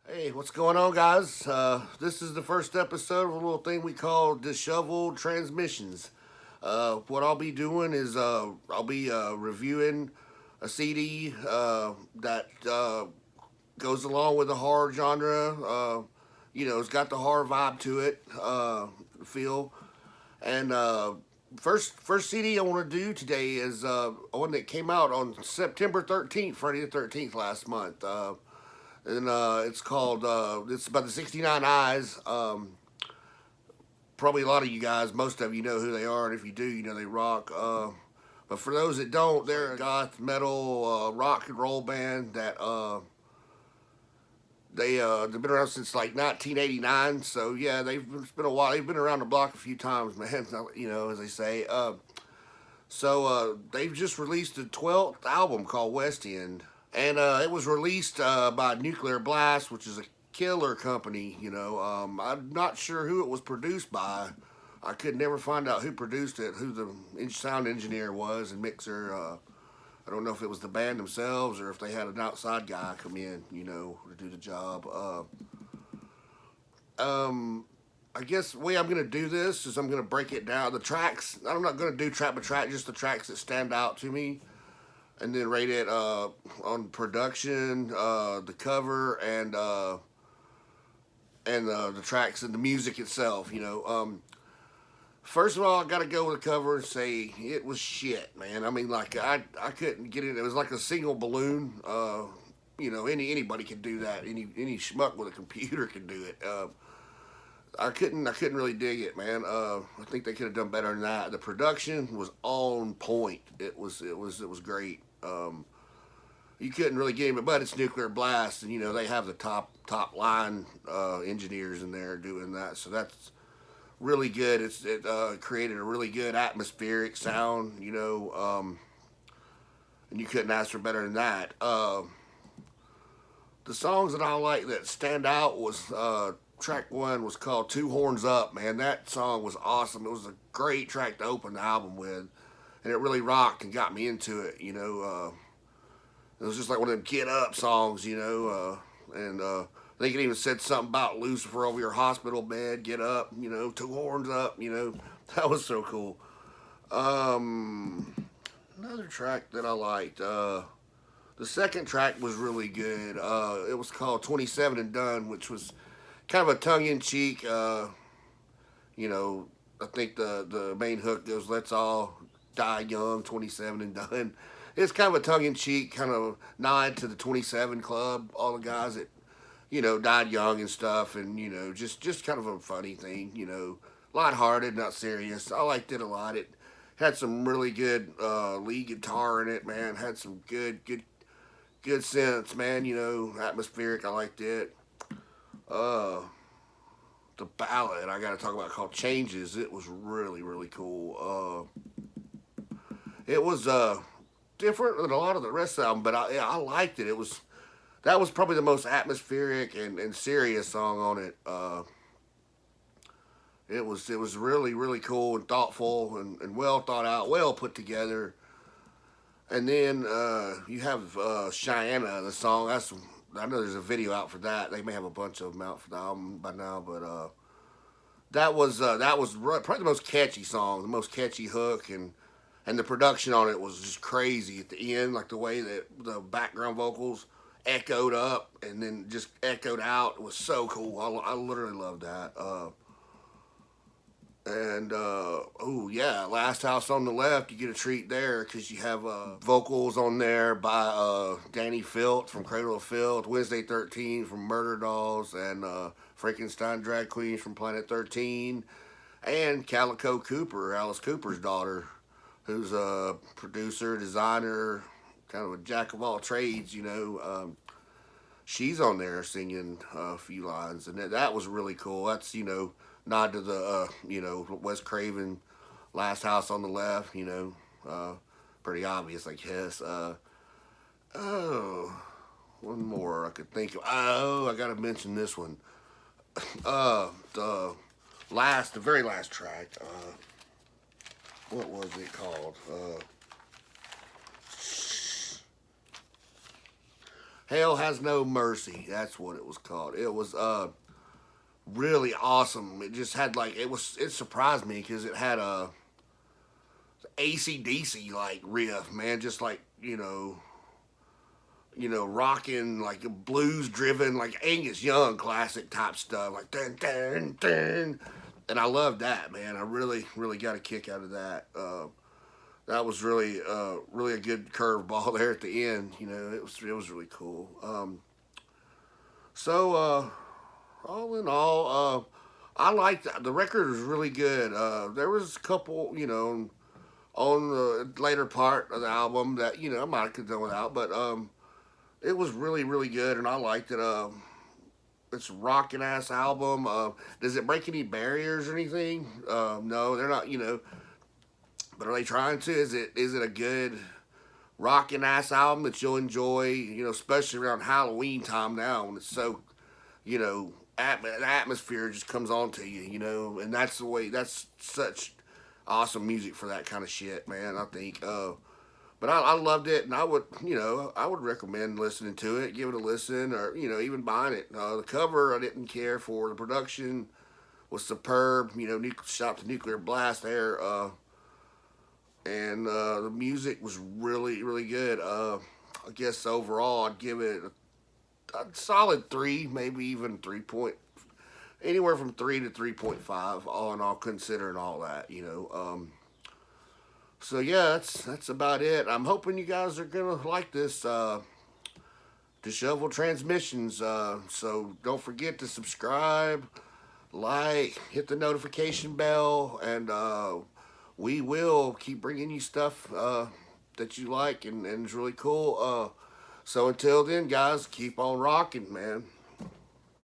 Hey, what's going on, guys? This is the first episode of a little thing we call Disheveled Transmissions. What I'll be doing is I'll be reviewing a CD that goes along with the horror genre. It's got the horror vibe to it, feel. And first CD I want to do today is one that came out on September 13th, Friday the 13th last month. And it's called it's about the 69 Eyes. Probably a lot of you guys, most of you know who they are, and if you do, you know they rock. But for those that don't, they're a goth metal rock and roll band that they've been around since like 1989. So yeah, it's been a while. They've been around the block a few times, man. You know, as they say. They've just released a 12th album called West End, and it was released by Nuclear Blast, which is a killer company. I'm not sure who it was produced by. I could never find out who produced it, who the sound engineer was and mixer. I don't know if it was the band themselves or if they had an outside guy come in, to do the job. I guess the way I'm gonna do this is I'm gonna break it down. The tracks. I'm not gonna do track by track, just the tracks that stand out to me, and then rate it on production, the cover, and the tracks and the music itself. First of all, I gotta go with the cover and say it was shit, man. I mean, like I couldn't get it. It was like a single balloon. Anybody can do that. Any schmuck with a computer can do it. I couldn't really dig it, man. I think they could have done better than that. The production was on point. It was great. You couldn't really get him, but it's Nuclear Blast, and they have the top line engineers in there doing that, so that's really good. It created a really good atmospheric sound, and you couldn't ask for better than that. The songs that I like that stand out was track one was called Two Horns Up. Man, that song was awesome. It was a great track to open the album with, and it really rocked and got me into it. It was just like one of them get up songs, and I think it even said something about Lucifer over your hospital bed, get up, two horns up, that was so cool. Um, Another track that I liked, the second track was really good. It was called 27 and Done, which was kind of a tongue in cheek, you know, I think the main hook goes, let's all die young, 27 and done. It's kind of a tongue in cheek kind of nod to the 27 Club, all the guys that, died young and stuff, and, just kind of a funny thing, lighthearted, not serious. I liked it a lot. It had some really good lead guitar in it, man. Had some good synths, man, atmospheric. I liked it. Uh, the ballad I got to talk about called Changes. It was really, really cool. It was different than a lot of the rest of the album, but I liked it. That was probably the most atmospheric and serious song on it. It was really, really cool and thoughtful and well thought out, well put together. And then you have Cheyenne, the song. I know there's a video out for that. They may have a bunch of them out for the album by now, but that was probably the most catchy song, the most catchy hook, and the production on it was just crazy at the end, like the way that the background vocals echoed up and then just echoed out. It was so cool. I literally loved that. And oh yeah, Last House on the Left, you get a treat there because you have vocals on there by Danny Filt from Cradle of Filth, Wednesday 13 from Murder Dolls, and Frankenstein Drag Queens from Planet 13, and Calico Cooper, Alice Cooper's daughter, who's a producer, designer, kind of a jack of all trades. She's on there singing a few lines, and that was really cool. That's nod to the Wes Craven, Last House on the Left. Pretty obvious, I guess. Oh, one more I could think of. Oh, I gotta mention this one. The very last track. What was it called? Hell Has No Mercy. That's what it was called. It was really awesome. It just had like it surprised me because it had a ACDC like riff, man, just like rocking like a blues driven like Angus Young classic type stuff, like dun dun dun. And I love that, man. I really got a kick out of that. That was really a good curveball there at the end. It was really cool. So all in all, I liked the record was really good. There was a couple, on the later part of the album that I might have could done without, but it was really good, and I liked it. It's a rocking ass album. Does it break any barriers or anything? No, they're not. But are they trying to? Is it a good rocking ass album that you'll enjoy? Especially around Halloween time now when it's so the atmosphere just comes on to you. And that's the way. That's such awesome music for that kind of shit, man. I think. But I loved it, and I would recommend listening to it, give it a listen, or even buying it. The cover I didn't care for. The production was superb. Shot to Nuclear Blast there, and the music was really good. I guess overall I'd give it a solid 3, maybe even 3 point, anywhere from 3 to 3.5. All in all, considering all that. So yeah, that's about it. I'm hoping you guys are gonna like this Disheveled Transmissions. So don't forget to subscribe, like, hit the notification bell, and we will keep bringing you stuff that you like and it's really cool. So until then, guys, keep on rocking, man.